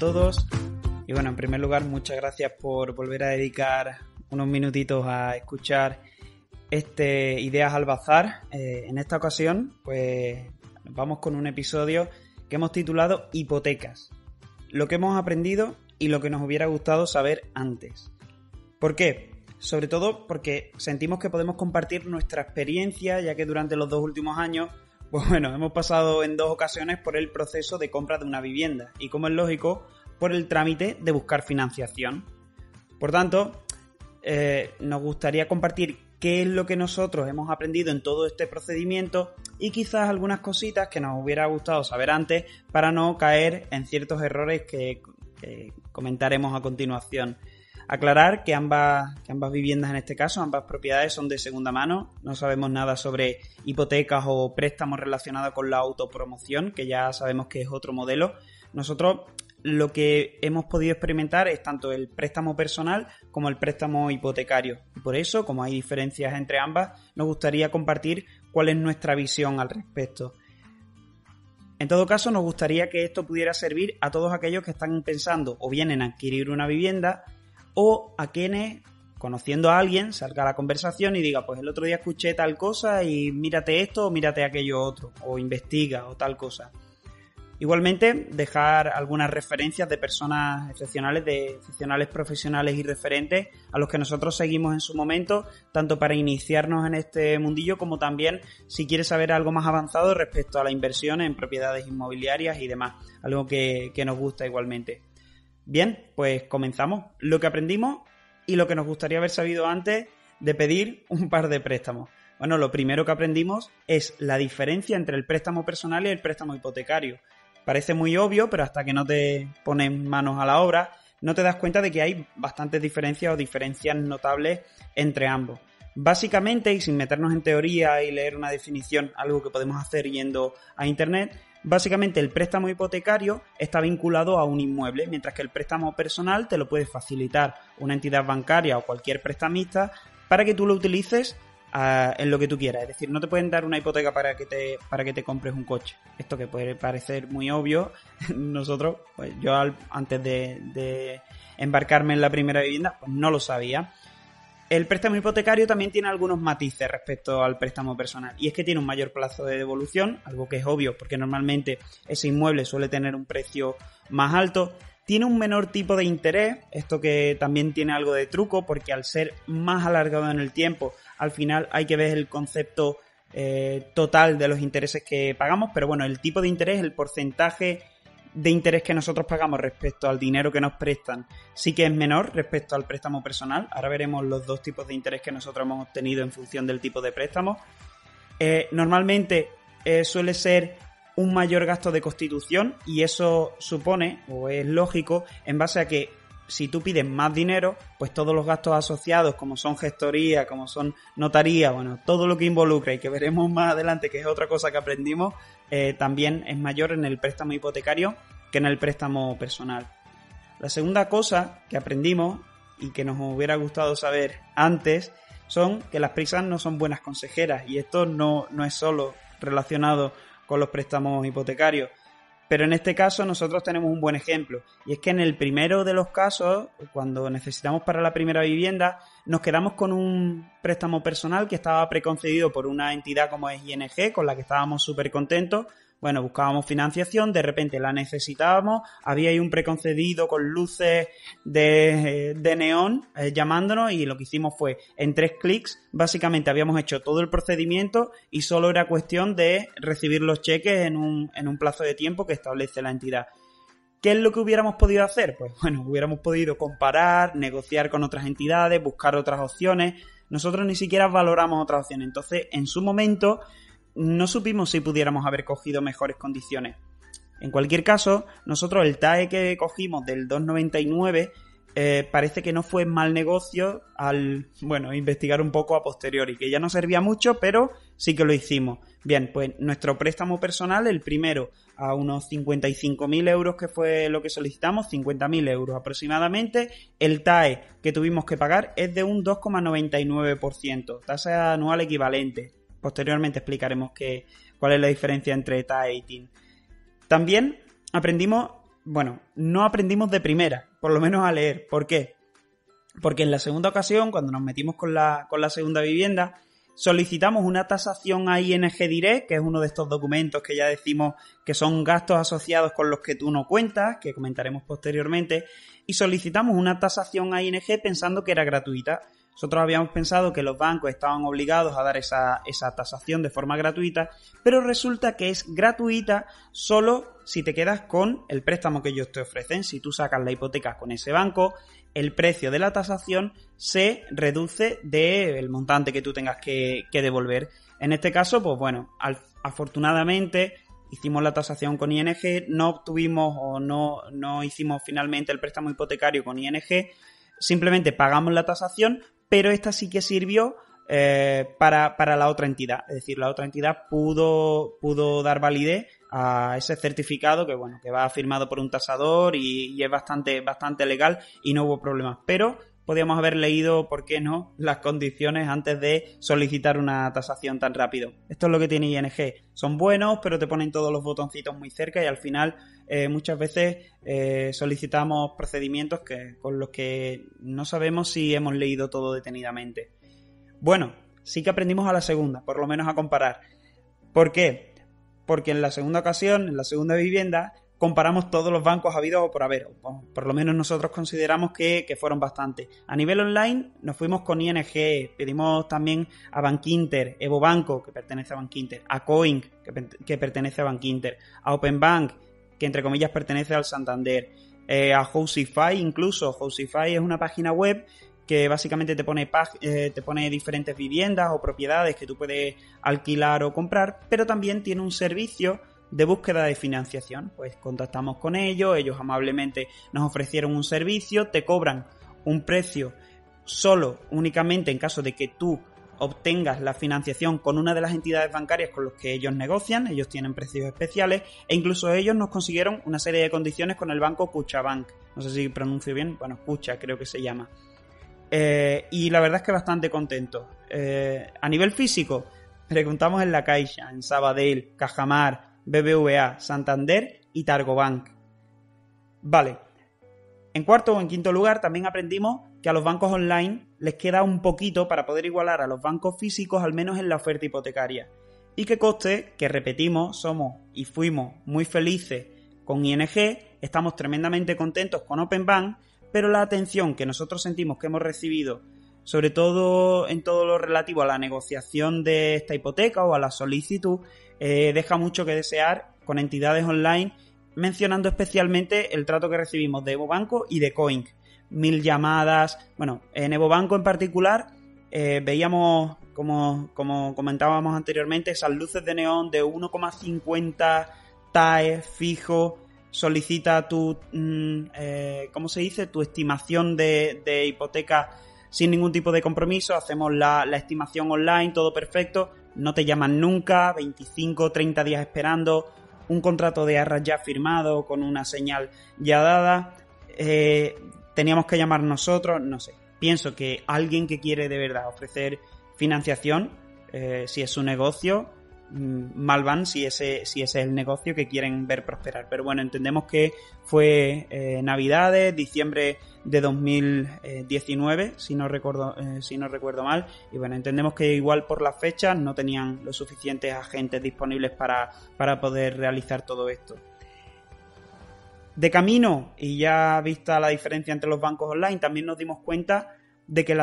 todos. Y bueno, en primer lugar, muchas gracias por volver a dedicar unos minutitos a escuchar Ideas al Bazar. En esta ocasión, pues vamos con un episodio que hemos titulado Hipotecas. Lo que hemos aprendido y lo que nos hubiera gustado saber antes. ¿Por qué? Sobre todo porque sentimos que podemos compartir nuestra experiencia, ya que durante los 2 últimos años, pues bueno, hemos pasado en 2 ocasiones por el proceso de compra de una vivienda y, como es lógico, por el trámite de buscar financiación. Por tanto, nos gustaría compartir qué es lo que nosotros hemos aprendido en todo este procedimiento y quizás algunas cositas que nos hubiera gustado saber antes para no caer en ciertos errores que comentaremos a continuación. Aclarar que ambas viviendas, en este caso, ambas propiedades son de segunda mano. No sabemos nada sobre hipotecas o préstamos relacionados con la autopromoción, que ya sabemos que es otro modelo. Nosotros lo que hemos podido experimentar es tanto el préstamo personal como el préstamo hipotecario. Y por eso, como hay diferencias entre ambas, nos gustaría compartir cuál es nuestra visión al respecto. En todo caso, nos gustaría que esto pudiera servir a todos aquellos que están pensando o bien en adquirir una vivienda, o a quienes, conociendo a alguien, salga a la conversación y diga, pues el otro día escuché tal cosa y mírate esto o mírate aquello otro, o investiga o tal cosa. Igualmente, dejar algunas referencias de personas excepcionales profesionales y referentes a los que nosotros seguimos en su momento, tanto para iniciarnos en este mundillo como también si quieres saber algo más avanzado respecto a la inversión en propiedades inmobiliarias y demás, algo que nos gusta igualmente. Bien, pues comenzamos. Lo que aprendimos y lo que nos gustaría haber sabido antes de pedir un par de préstamos. Bueno, lo primero que aprendimos es la diferencia entre el préstamo personal y el préstamo hipotecario. Parece muy obvio, pero hasta que no te pones manos a la obra, no te das cuenta de que hay bastantes diferencias o diferencias notables entre ambos. Básicamente, y sin meternos en teoría y leer una definición, algo que podemos hacer yendo a internet, básicamente el préstamo hipotecario está vinculado a un inmueble, mientras que el préstamo personal te lo puede facilitar una entidad bancaria o cualquier prestamista para que tú lo utilices en lo que tú quieras. Es decir, no te pueden dar una hipoteca para que te compres un coche. Esto que puede parecer muy obvio, nosotros, pues yo antes de embarcarme en la primera vivienda, pues no lo sabía. El préstamo hipotecario también tiene algunos matices respecto al préstamo personal, y es que tiene un mayor plazo de devolución, algo que es obvio porque normalmente ese inmueble suele tener un precio más alto. Tiene un menor tipo de interés, esto que también tiene algo de truco, porque al ser más alargado en el tiempo, al final hay que ver el concepto total de los intereses que pagamos, pero bueno, el tipo de interés, el porcentaje de interés que nosotros pagamos respecto al dinero que nos prestan, sí que es menor respecto al préstamo personal. Ahora veremos los 2 tipos de interés que nosotros hemos obtenido en función del tipo de préstamo. Normalmente suele ser un mayor gasto de constitución, y eso supone, o es lógico, en base a que si tú pides más dinero, pues todos los gastos asociados, como son gestoría, como son notaría, bueno, todo lo que involucra y que veremos más adelante, que es otra cosa que aprendimos, también es mayor en el préstamo hipotecario que en el préstamo personal. La segunda cosa que aprendimos y que nos hubiera gustado saber antes son que las prisas no son buenas consejeras, y esto no es solo relacionado con los préstamos hipotecarios. Pero en este caso nosotros tenemos un buen ejemplo, y es que en el primero de los casos, cuando necesitamos para la primera vivienda, nos quedamos con un préstamo personal que estaba preconcedido por una entidad como es ING, con la que estábamos súper contentos. Bueno, buscábamos financiación, de repente la necesitábamos, había ahí un preconcedido con luces de neón llamándonos, y lo que hicimos fue, en 3 clics, básicamente habíamos hecho todo el procedimiento y solo era cuestión de recibir los cheques en un plazo de tiempo que establece la entidad. ¿Qué es lo que hubiéramos podido hacer? Pues bueno, hubiéramos podido comparar, negociar con otras entidades, buscar otras opciones. Nosotros ni siquiera valoramos otras opciones, entonces en su momento no supimos si pudiéramos haber cogido mejores condiciones. En cualquier caso, nosotros el TAE que cogimos del 2,99 parece que no fue mal negocio al, investigar un poco a posteriori, que ya no servía mucho, pero sí que lo hicimos. Bien, pues nuestro préstamo personal, el primero, a unos 55.000 euros, que fue lo que solicitamos, 50.000 euros aproximadamente. El TAE que tuvimos que pagar es de un 2,99%, tasa anual equivalente. Posteriormente explicaremos cuál es la diferencia entre TAE y TIN. También aprendimos bueno, no aprendimos de primera, por lo menos a leer. ¿Por qué? Porque en la segunda ocasión, cuando nos metimos con la segunda vivienda, solicitamos una tasación a ING Direct, que es uno de estos documentos que ya decimos que son gastos asociados con los que tú no cuentas, que comentaremos posteriormente, y solicitamos una tasación a ING pensando que era gratuita. Nosotros habíamos pensado que los bancos estaban obligados a dar esa tasación de forma gratuita, pero resulta que es gratuita solo si te quedas con el préstamo que ellos te ofrecen. Si tú sacas la hipoteca con ese banco, el precio de la tasación se reduce del montante que tú tengas que devolver. En este caso, pues bueno, afortunadamente hicimos la tasación con ING, no obtuvimos o no hicimos finalmente el préstamo hipotecario con ING, simplemente pagamos la tasación, pero esta sí que sirvió para la otra entidad. Es decir, la otra entidad pudo dar validez a ese certificado que, bueno, que va firmado por un tasador y es bastante legal y no hubo problemas. Pero podíamos haber leído, ¿por qué no?, las condiciones antes de solicitar una tasación tan rápido. Esto es lo que tiene ING. Son buenos, pero te ponen todos los botoncitos muy cerca y al final muchas veces solicitamos procedimientos con los que no sabemos si hemos leído todo detenidamente. Bueno, sí que aprendimos a la segunda, por lo menos a comparar. ¿Por qué? Porque en la segunda ocasión, en la segunda vivienda, comparamos todos los bancos habidos o por haber. Por lo menos nosotros consideramos que fueron bastantes. A nivel online nos fuimos con ING, pedimos también a Bankinter, Evo Banco, que pertenece a Bankinter, a Coin, que pertenece a Bankinter, a Openbank, que entre comillas pertenece al Santander, a Housify incluso. Housify es una página web que básicamente te pone diferentes viviendas o propiedades que tú puedes alquilar o comprar, pero también tiene un servicio de búsqueda de financiación. Pues contactamos con ellos amablemente nos ofrecieron un servicio, te cobran un precio únicamente en caso de que tú obtengas la financiación con una de las entidades bancarias con los que ellos negocian. Ellos tienen precios especiales e incluso ellos nos consiguieron una serie de condiciones con el banco Cuchabank. No sé si pronuncio bien, bueno, Cucha creo que se llama. Y la verdad es que bastante contento. A nivel físico, preguntamos en La Caixa, en Sabadell, Cajamar, BBVA, Santander y Targobank. Vale. En cuarto o en quinto lugar también aprendimos que a los bancos online les queda un poquito para poder igualar a los bancos físicos, al menos en la oferta hipotecaria. Y que conste que, repetimos, somos y fuimos muy felices con ING, estamos tremendamente contentos con Openbank, pero la atención que nosotros sentimos que hemos recibido, sobre todo en todo lo relativo a la negociación de esta hipoteca o a la solicitud, deja mucho que desear con entidades online, mencionando especialmente el trato que recibimos de Evo Banco y de Coin. 1000 llamadas. Bueno, en Evo Banco en particular veíamos, como comentábamos anteriormente, esas luces de neón de 1,50 TAE fijo. Solicita tu tu estimación de hipoteca sin ningún tipo de compromiso. Hacemos la estimación online, todo perfecto. No te llaman nunca, 25, 30 días esperando, un contrato de arras ya firmado con una señal ya dada. Teníamos que llamar nosotros, no sé. Pienso que alguien que quiere de verdad ofrecer financiación, si es su negocio, mal van si ese es el negocio que quieren ver prosperar. Pero bueno, entendemos que fue Navidades, diciembre de 2019, si no recuerdo mal, y bueno, entendemos que igual por las fechas no tenían los suficientes agentes disponibles para poder realizar todo esto. De camino, y ya vista la diferencia entre los bancos online, también nos dimos cuenta de que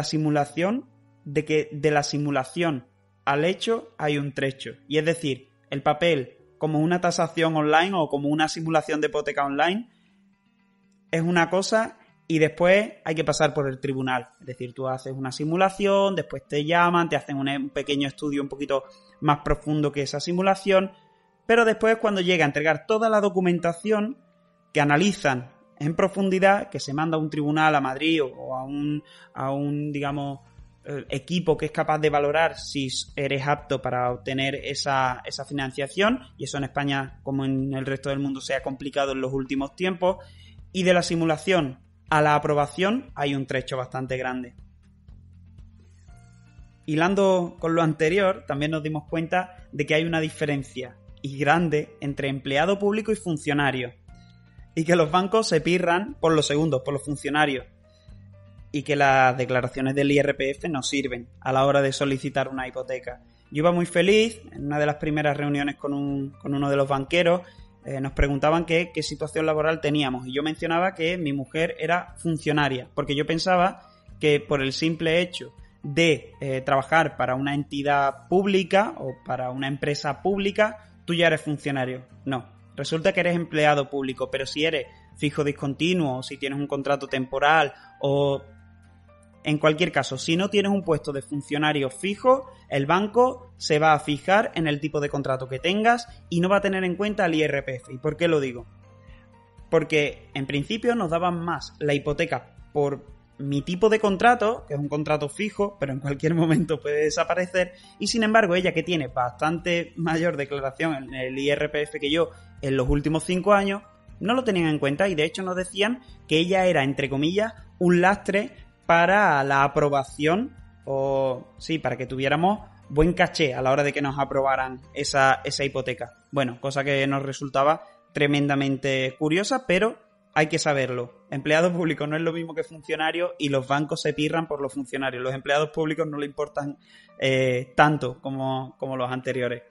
de la simulación al hecho hay un trecho. Y es decir, el papel como una tasación online o como una simulación de hipoteca online es una cosa y después hay que pasar por el tribunal. Es decir, tú haces una simulación, después te llaman, te hacen un pequeño estudio un poquito más profundo que esa simulación, pero después cuando llega a entregar toda la documentación que analizan en profundidad, que se manda a un tribunal a Madrid o a un digamos, equipo que es capaz de valorar si eres apto para obtener esa financiación, y eso en España como en el resto del mundo se ha complicado en los últimos tiempos, y de la simulación a la aprobación hay un trecho bastante grande. Hilando con lo anterior, también nos dimos cuenta de que hay una diferencia y grande entre empleado público y funcionario. y que los bancos se pirran por los segundos, por los funcionarios, y que las declaraciones del IRPF no sirven a la hora de solicitar una hipoteca. Yo iba muy feliz, en una de las primeras reuniones con uno de los banqueros, nos preguntaban qué situación laboral teníamos, y yo mencionaba que mi mujer era funcionaria, porque yo pensaba que por el simple hecho de trabajar para una entidad pública o para una empresa pública, tú ya eres funcionario. No, resulta que eres empleado público, pero si eres fijo discontinuo, o si tienes un contrato temporal, o en cualquier caso, si no tienes un puesto de funcionario fijo, el banco se va a fijar en el tipo de contrato que tengas y no va a tener en cuenta el IRPF. ¿Y por qué lo digo? Porque en principio nos daban más la hipoteca por mi tipo de contrato, que es un contrato fijo, pero en cualquier momento puede desaparecer, y sin embargo ella, que tiene bastante mayor declaración en el IRPF que yo en los últimos 5 años, no lo tenían en cuenta, y de hecho nos decían que ella era, entre comillas, un lastre para la aprobación, o sí, para que tuviéramos buen caché a la hora de que nos aprobaran esa hipoteca. Bueno, cosa que nos resultaba tremendamente curiosa, pero hay que saberlo. Empleado público no es lo mismo que funcionario, y los bancos se pirran por los funcionarios. Los empleados públicos no le importan tanto como los anteriores.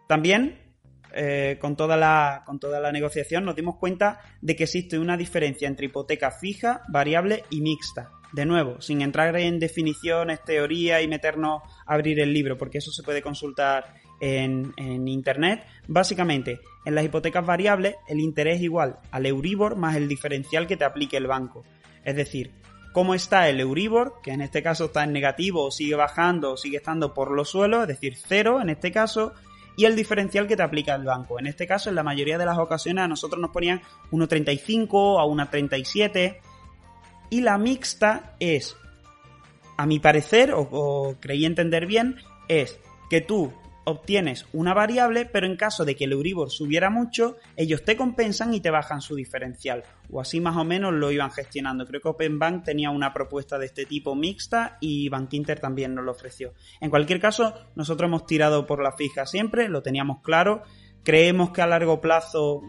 También, con toda la negociación, nos dimos cuenta de que existe una diferencia entre hipoteca fija, variable y mixta. De nuevo, sin entrar en definiciones, teoría y meternos a abrir el libro, porque eso se puede consultar en internet. Básicamente, en las hipotecas variables, el interés es igual al Euribor más el diferencial que te aplique el banco. Es decir, cómo está el Euribor, que en este caso está en negativo, o sigue bajando, o sigue estando por los suelos, es decir, 0 en este caso, y el diferencial que te aplica el banco. En este caso, en la mayoría de las ocasiones, a nosotros nos ponían 1,35 a 1,37, y la mixta es, a mi parecer, o creí entender bien, es que tú obtienes una variable, pero en caso de que el Euribor subiera mucho, ellos te compensan y te bajan su diferencial. O así más o menos lo iban gestionando. Creo que Openbank tenía una propuesta de este tipo mixta, y Bankinter también nos lo ofreció. En cualquier caso, nosotros hemos tirado por la fija siempre, lo teníamos claro. Creemos que a largo plazo,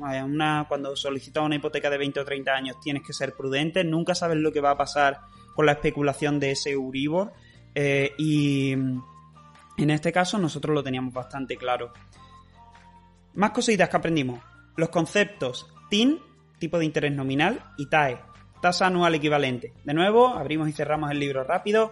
cuando solicitas una hipoteca de 20 o 30 años, tienes que ser prudente. Nunca sabes lo que va a pasar con la especulación de ese Euribor. Y en este caso nosotros lo teníamos bastante claro. Más cositas que aprendimos. Los conceptos TIN, tipo de interés nominal, y TAE, tasa anual equivalente. De nuevo, abrimos y cerramos el libro rápido.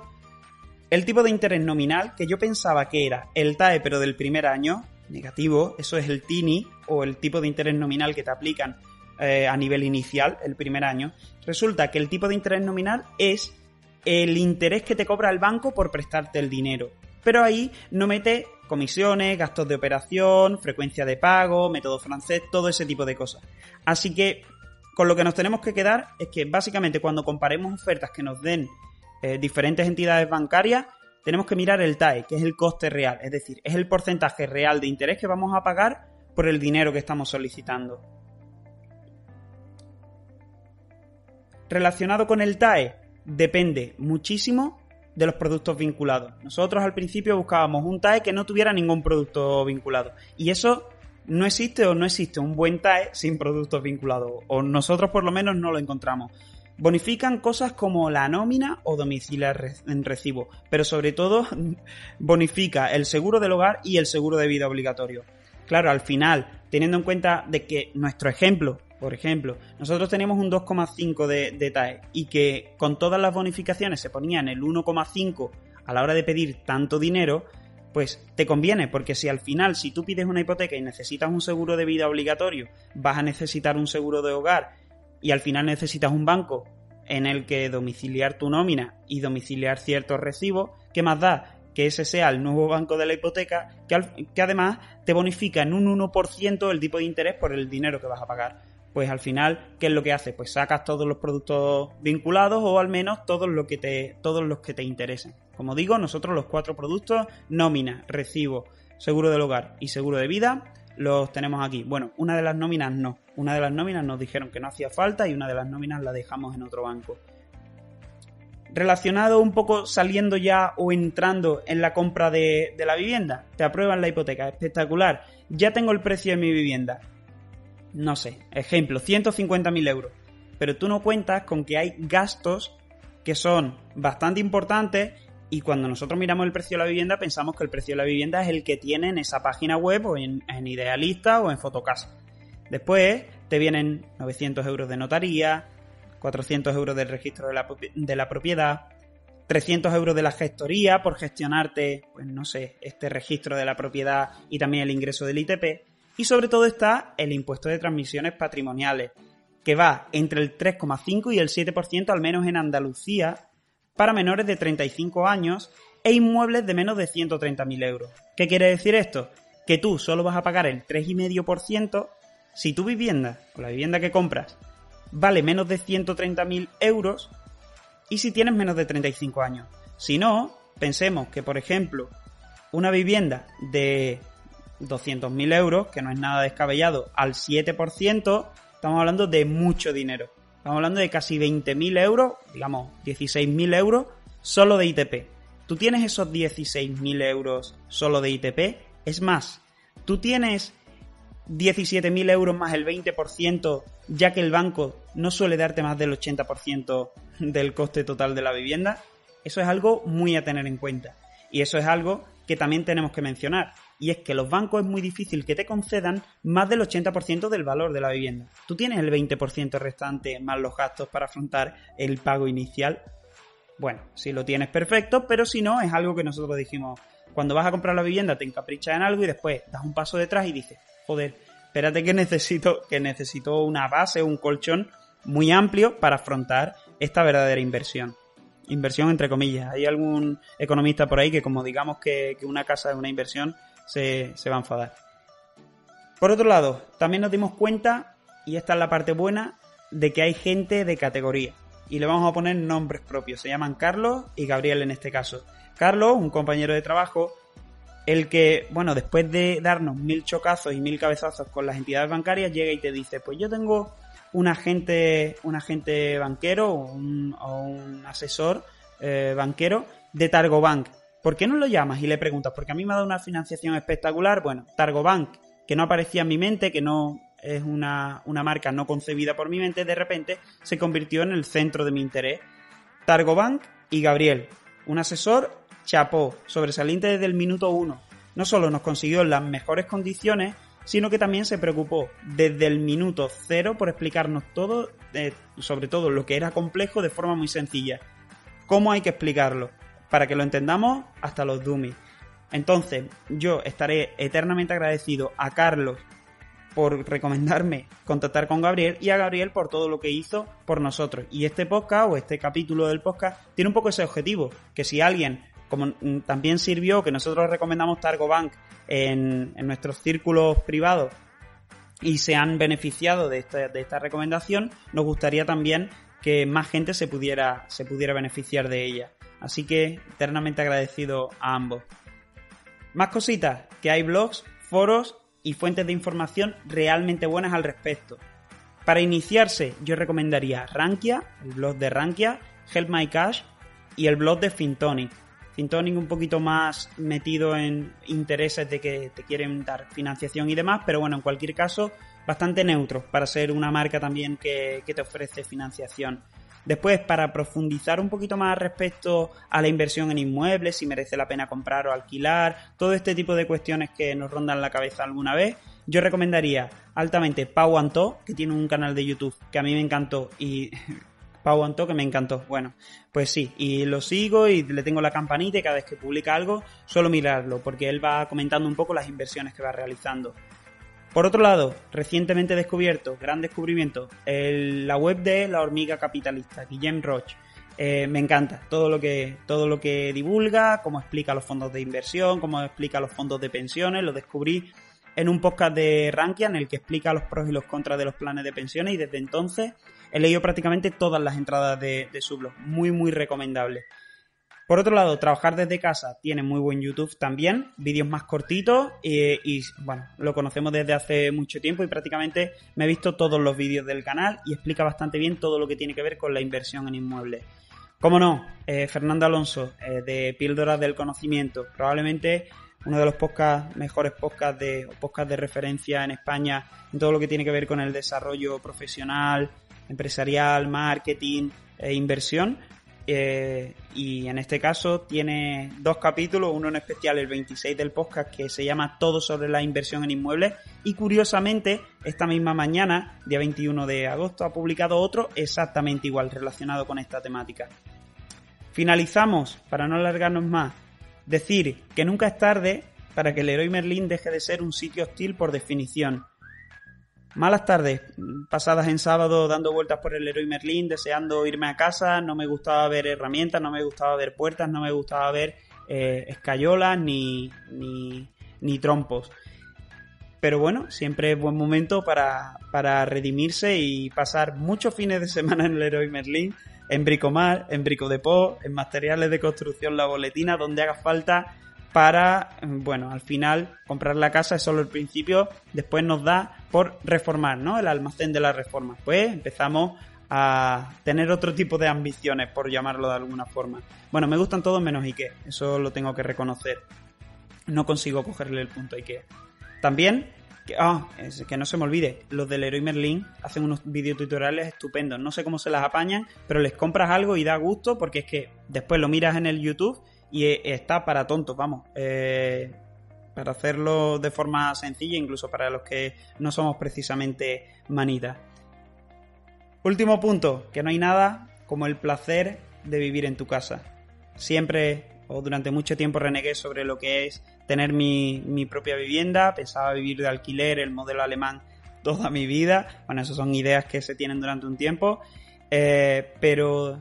El tipo de interés nominal, que yo pensaba que era el TAE pero del primer año, negativo, eso es el TINI, o el tipo de interés nominal que te aplican a nivel inicial el primer año. Resulta que el tipo de interés nominal es el interés que te cobra el banco por prestarte el dinero, pero ahí no mete comisiones, gastos de operación, frecuencia de pago, método francés, todo ese tipo de cosas. Así que con lo que nos tenemos que quedar es que básicamente cuando comparemos ofertas que nos den diferentes entidades bancarias, tenemos que mirar el TAE, que es el coste real, es decir, es el porcentaje real de interés que vamos a pagar por el dinero que estamos solicitando. Relacionado con el TAE, depende muchísimo de los productos vinculados. Nosotros al principio buscábamos un TAE que no tuviera ningún producto vinculado, y eso no existe, o no existe un buen TAE sin productos vinculados, o nosotros por lo menos no lo encontramos. Bonifican cosas como la nómina o domiciliar en recibo, pero sobre todo bonifica el seguro del hogar y el seguro de vida obligatorio. Claro, al final, teniendo en cuenta de que nuestro ejemplo, por ejemplo, nosotros teníamos un 2,5 de TAE, y que con todas las bonificaciones se ponía en el 1,5 a la hora de pedir tanto dinero, pues te conviene, porque si al final, si tú pides una hipoteca y necesitas un seguro de vida obligatorio, vas a necesitar un seguro de hogar, y al final necesitas un banco en el que domiciliar tu nómina y domiciliar ciertos recibos, ¿qué más da que ese sea el nuevo banco de la hipoteca, que además te bonifica en un 1% el tipo de interés por el dinero que vas a pagar? Pues al final, ¿qué es lo que hace? Pues sacas todos los productos vinculados, o al menos todos los que te interesen. Como digo, nosotros los 4 productos, nómina, recibo, seguro del hogar y seguro de vida, los tenemos aquí. Bueno, una de las nóminas no. Una de las nóminas nos dijeron que no hacía falta, y una de las nóminas la dejamos en otro banco. Relacionado un poco, saliendo ya o entrando en la compra de la vivienda, te aprueban la hipoteca, espectacular, ya tengo el precio de mi vivienda. no sé, ejemplo, 150.000 euros. Pero tú no cuentas con que hay gastos que son bastante importantes y cuando nosotros miramos el precio de la vivienda pensamos que el precio de la vivienda es el que tiene en esa página web o en Idealista o en Fotocasa. Después te vienen 900 euros de notaría, 400 euros del registro de la propiedad, 300 euros de la gestoría por gestionarte, pues no sé, este registro de la propiedad y también el ingreso del ITP. Y sobre todo está el impuesto de transmisiones patrimoniales, que va entre el 3,5 y el 7%, al menos en Andalucía, para menores de 35 años e inmuebles de menos de 130.000 euros. ¿Qué quiere decir esto? Que tú solo vas a pagar el 3,5% si tu vivienda, o la vivienda que compras, vale menos de 130.000 euros y si tienes menos de 35 años. Si no, pensemos que, por ejemplo, una vivienda de 200.000 euros, que no es nada descabellado, al 7%, estamos hablando de mucho dinero. Estamos hablando de casi 20.000 euros, digamos 16.000 euros, solo de ITP. Tú tienes esos 16.000 euros solo de ITP. Es más, tú tienes 17.000 euros más el 20%, ya que el banco no suele darte más del 80% del coste total de la vivienda. Eso es algo muy a tener en cuenta. Y eso es algo que también tenemos que mencionar. Y es que los bancos es muy difícil que te concedan más del 80% del valor de la vivienda. Tú tienes el 20% restante más los gastos para afrontar el pago inicial. Bueno, si lo tienes perfecto, pero si no, es algo que nosotros dijimos. Cuando vas a comprar la vivienda te encaprichas en algo y después das un paso detrás y dices, joder, espérate que necesito una base, un colchón muy amplio para afrontar esta verdadera inversión. Inversión entre comillas. Hay algún economista por ahí que como digamos que una casa es una inversión, se va a enfadar. Por otro lado, también nos dimos cuenta, y esta es la parte buena, de que hay gente de categoría. Y le vamos a poner nombres propios. Se llaman Carlos y Gabriel en este caso. Carlos, un compañero de trabajo, el que, bueno, después de darnos 1000 chocazos y 1000 cabezazos con las entidades bancarias, llega y te dice, pues yo tengo un agente banquero o un asesor banquero de Targobank. ¿Por qué no lo llamas? Y le preguntas, porque a mí me ha dado una financiación espectacular. Bueno, Targobank, que no aparecía en mi mente, que no es una marca no concebida por mi mente, de repente se convirtió en el centro de mi interés. Targobank y Gabriel, un asesor chapó, sobresaliente desde el minuto 1. No solo nos consiguió las mejores condiciones, sino que también se preocupó desde el minuto 0 por explicarnos todo, sobre todo lo que era complejo, de forma muy sencilla. ¿Cómo hay que explicarlo? Para que lo entendamos hasta los dummies. Entonces, yo estaré eternamente agradecido a Carlos por recomendarme contactar con Gabriel y a Gabriel por todo lo que hizo por nosotros. Y este podcast o este capítulo del podcast tiene un poco ese objetivo, que si alguien, como también sirvió que nosotros recomendamos Targobank en nuestros círculos privados y se han beneficiado de esta recomendación, nos gustaría también que más gente se pudiera beneficiar de ella. Así que eternamente agradecido a ambos. Más cositas, que hay blogs, foros y fuentes de información realmente buenas al respecto. Para iniciarse, yo recomendaría Rankia, el blog de Rankia, Help My Cash y el blog de Fintonic. Fintonic un poquito más metido en intereses de que te quieren dar financiación y demás, pero bueno, en cualquier caso, bastante neutro para ser una marca también que te ofrece financiación. Después, para profundizar un poquito más respecto a la inversión en inmuebles, si merece la pena comprar o alquilar, todo este tipo de cuestiones que nos rondan la cabeza alguna vez, yo recomendaría altamente Pau Antó, que tiene un canal de YouTube que a mí me encantó y... Pau Antó, que me encantó. Bueno, pues sí, y lo sigo y le tengo la campanita y cada vez que publica algo suelo mirarlo, porque él va comentando un poco las inversiones que va realizando. Por otro lado, recientemente descubierto, gran descubrimiento, la web de La Hormiga Capitalista, Guillem Roch. Me encanta todo lo que divulga, cómo explica los fondos de inversión, cómo explica los fondos de pensiones. Lo descubrí en un podcast de Rankia en el que explica los pros y los contras de los planes de pensiones y desde entonces he leído prácticamente todas las entradas de su blog. Muy, muy recomendable. Por otro lado, trabajar desde casa tiene muy buen YouTube también, vídeos más cortitos y bueno, lo conocemos desde hace mucho tiempo y prácticamente me he visto todos los vídeos del canal y explica bastante bien todo lo que tiene que ver con la inversión en inmuebles. Cómo no, Fernando Alonso, de Píldoras del Conocimiento, probablemente uno de los mejores podcasts de referencia en España en todo lo que tiene que ver con el desarrollo profesional, empresarial, marketing e inversión. Y en este caso tiene 2 capítulos, uno en especial, el 26 del podcast, que se llama Todo sobre la inversión en inmuebles, y curiosamente esta misma mañana, día 21 de agosto, ha publicado otro exactamente igual, relacionado con esta temática. Finalizamos, para no alargarnos más, decir que nunca es tarde para que Leroy Merlin deje de ser un sitio hostil por definición. Malas tardes pasadas en sábado dando vueltas por el Leroy Merlin, deseando irme a casa, no me gustaba ver herramientas, no me gustaba ver puertas, no me gustaba ver escayolas ni trompos. Pero bueno, siempre es buen momento para redimirse y pasar muchos fines de semana en el Leroy Merlin, en Bricomar, en Bricodepot, en materiales de construcción La Boletina, donde haga falta, para, bueno, al final comprar la casa es solo el principio, después nos da por reformar, ¿no? El almacén de la reforma. Pues empezamos a tener otro tipo de ambiciones, por llamarlo de alguna forma. Bueno, me gustan todos menos IKEA, eso lo tengo que reconocer. No consigo cogerle el punto a IKEA. También, que no se me olvide, los de Leroy Merlin hacen unos videotutoriales estupendos. No sé cómo se las apañan, pero les compras algo y da gusto, porque es que después lo miras en el YouTube y está para tontos, vamos, para hacerlo de forma sencilla, incluso para los que no somos precisamente manitas. Último punto, que no hay nada como el placer de vivir en tu casa. Siempre, o durante mucho tiempo, renegué sobre lo que es tener mi propia vivienda, pensaba vivir de alquiler, el modelo alemán, toda mi vida. Bueno, esas son ideas que se tienen durante un tiempo, pero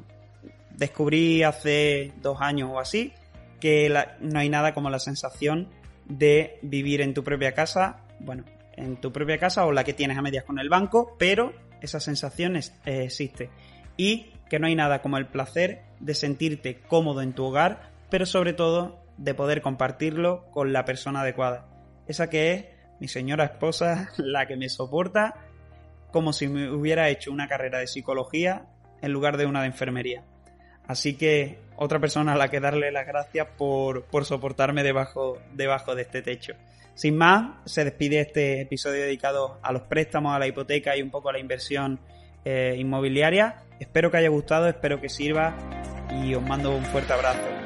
descubrí hace 2 años o así que no hay nada como la sensación de vivir en tu propia casa, bueno, en tu propia casa o la que tienes a medias con el banco, pero esa sensación existe. Y que no hay nada como el placer de sentirte cómodo en tu hogar, pero sobre todo de poder compartirlo con la persona adecuada. Esa que es mi señora esposa, la que me soporta como si me hubiera hecho una carrera de psicología en lugar de una de enfermería. Así que otra persona a la que darle las gracias por soportarme debajo de este techo. Sin más, se despide este episodio dedicado a los préstamos, a la hipoteca y un poco a la inversión inmobiliaria. Espero que haya gustado, espero que sirva y os mando un fuerte abrazo.